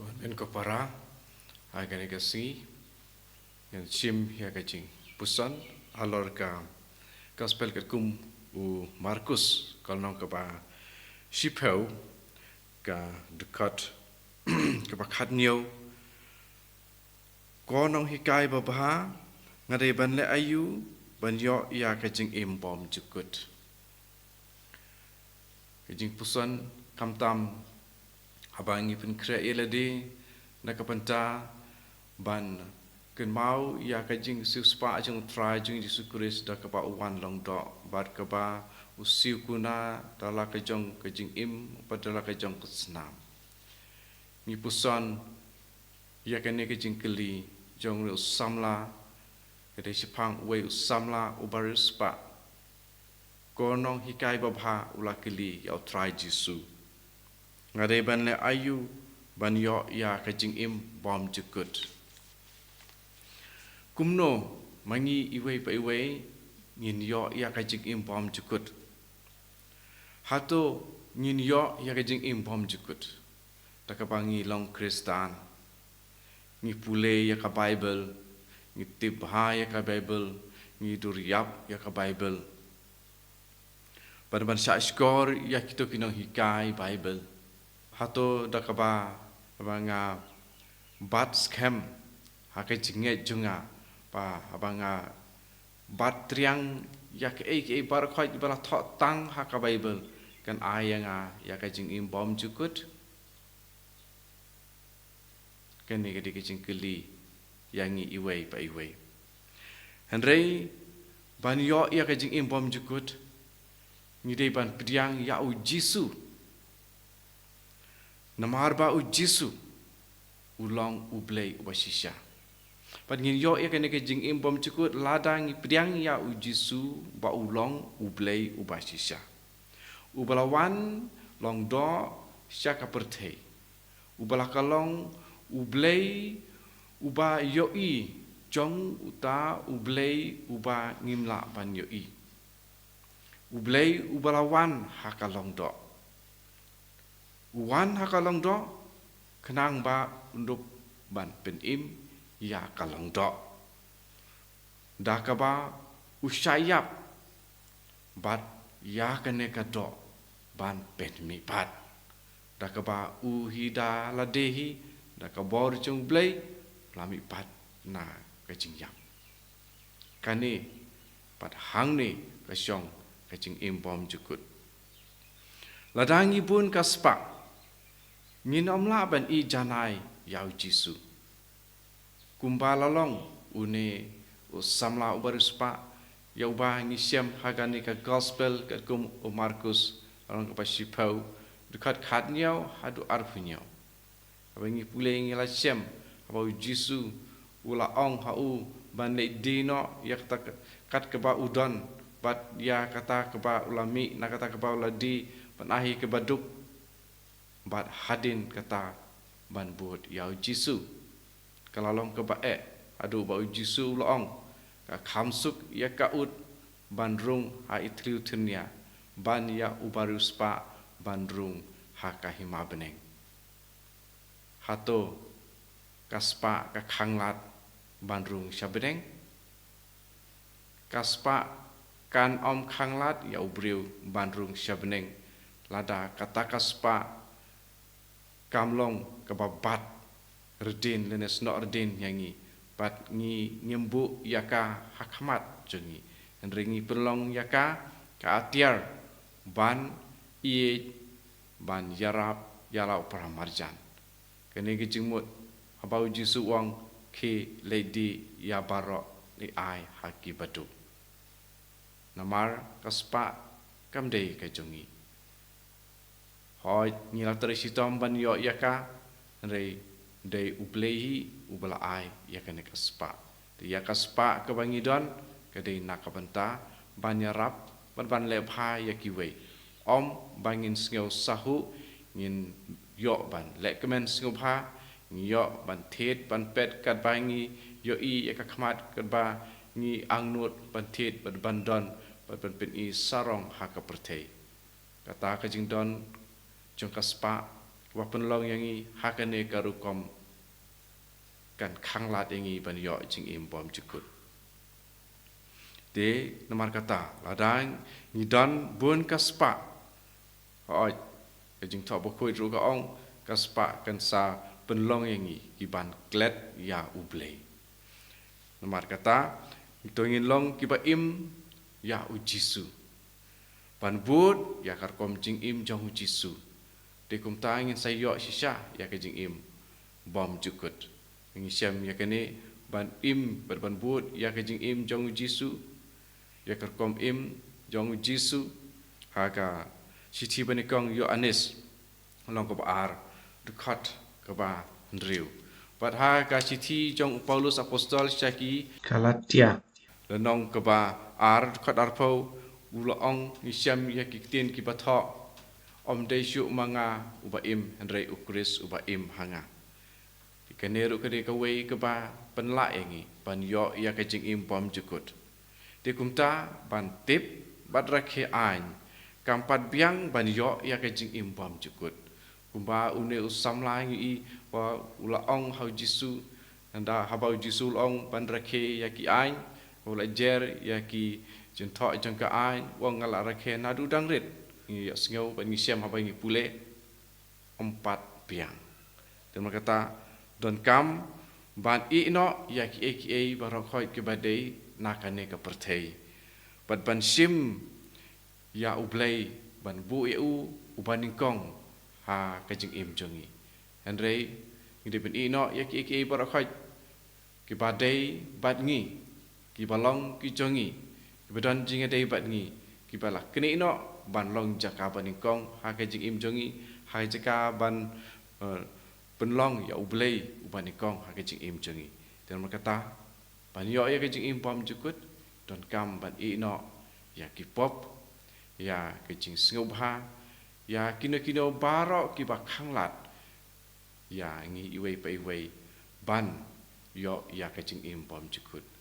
Konven ko para agani kasi yang sim ya kajing pusan alor ka gospel ka kum u Markus kalnong ka ba shipeu ka dekat ka ba khatniu konong hikai ba ba ngade ban le ayu ban yo ya kajing imbom jukut kajing pusan kamtam abangi pun krea elade nakapanta ban ken mau ya kajing siu spa jung try jung Yesus Kristus da kapa uwan long do bat kapa usiu kuna dala kajong kajing im padala kajong kesnam ni pusan ya kene kajing keli jong ru samla kede sipang we samla ubaris pa konong hikai babha ulakili ya try Yesus ngade ban le ayu ban yo ya kajing im bom jukut kumno mangi iwe pa iwe ngin yo ya kajing im bom jukut hato ngin yo ya kajing im bom jukut takabangi long Kristan ngi pule ya ka Bible ngi tibha ya ka Bible ngi duryap ya ka Bible ban sya skor ya kito kinong hikai Bible hato dakaba abanga bat scam hakai jinge junga pa abanga bat triang yak ke bar khoi bala tho tang haka Bible kan ayanga yak jing im bom jukut kan ni ke jing keli yangi iwei pa iwei henrei ban yo yak jing im bom jukut ni dei ban priang ya u Jisu namar ba u Jisu ulong ublei ubasisya pat ngin yo ya kene ke jing im bom cukut ladang priang ya u Jisu ba ulong ublei ubasisya ubalawan long do syaka perthei ubalakalong ublei uba yoi jong uta ublei uba ngimla ban yoi ublei ubalawan hakalong do wan hakalong do kenang ba unduk ban pen im ya kalong do dakaba usayap bat ya kene ka do ban pen mi pat dakaba uhida ladehi dakabor chung blei lami pat na kajing yam kane pat hang ni kasyong kajing im bom jukut ladangi pun kaspak nginom la ban I janai yau Jisu kumbala long une usamla ubarispa ya ubah ngisem hagani ka gospel ka kum Markus orang ka pasipau dekat khatniau hadu arfunyau abangi pule ngila sem abau Jisu ula ong hau ban le dino ya kata kat ke ba udon bat ya kata ke ba ulami na kata ke ba uladi panahi ke baduk bat hadin kata ban buat yau Jisu kalalong ke bae adu bau Jisu loong ka khamsuk ya kaut ban rung ha itriu tunya ban ya ubaruspa ban rung ha kahima beneng hato kaspa ka khanglat ban rung syabeneng kaspa kan om khanglat ya ubriu ban rung syabeneng lada kata kaspa kamlong kebabat redin lenes no redin yangi pat ngi nyembu yaka hakmat jengi enringi perlong yaka ka atiar ban ie ban yarap yalau pramarjan kene gijimut abau Jisu wang ke lady ya barok ni ai haki batu namar kaspa kamdei ka jongi hoi ngila terisitom ban yo yaka rei dei ublehi ubala ai yaka ne kaspa de yaka spa ka bangidon ka dei nakabanta ban yarap ban lepha yakiwe om bangin sngeu sahu ngin yo ban lekmen sngeu pha yo ban thet ban pet kat bangi yo I yaka khmat kat ba ngi angnut ban thet ban don ban pen I sarong ha ka perthei kata ka jingdon jong kaspa wa penlong yang i hakane karukom kan khanglat yang i ban yo jing im bom jukut de nomor kata ladang ngidan bun kaspa oi jing thọ bokoi ru ka ong kaspa kan sa penlong yang i kiban klet ya ublei nomor kata itu ingin long kiba im ya ujisu ban bud ya karkom jing im jong ujisu de kum ta ingin sayo shisha ya ke jing im bom jukut ingin siam ya kene ban im ban bud ya ke jing im jong ujisu ya karkom im jong ujisu haga siti banikong yo anis long ko ar dekat ke ba ndriu pat haga siti jong Paulus apostol syaki Galatia lenong ke ba ar dekat arpo ulaong nisiam ya kiktin ki batho om desu manga uba im hendrai ukris uba im hanga dikaneru kede kawei ke ba penla engi ban yo ya ke jing im bom jukut dikumta ban tip badrakhe ain kampat biang ban yo ya ke jing im bom jukut kumba une usam lai i wa ulaong hau jisu anda habau jisu ong ban rakhe ya ki ain ula jer ya ki jentho jangka ain wong ngala rakhe nadu dangrit ya sngau ban ngisiam habai ngi pule empat biang dan kata don kam ban i no ya ki eki barokhoi ke badai nakane ke perthei pat ban sim ya ublei ban bu eu ubaningkong ha kajing im jongi andrei ngide ben i no ya ki eki barokhoi ke badai bat ngi ki balong ki jongi ki badan jinga dei bat ngi ki bala kene no ban long jaka baningkong ha kajing im jongi ha jaka ban penlong ya ublei ubaningkong ha kajing im jongi dan berkata ban yo ya kajing im bom jukut don kam ban i no ya ki pop ya kajing sngubha ya kino barok ki ba khanglat ya ngi iwei pai wei ban yo ya kajing im bom jukut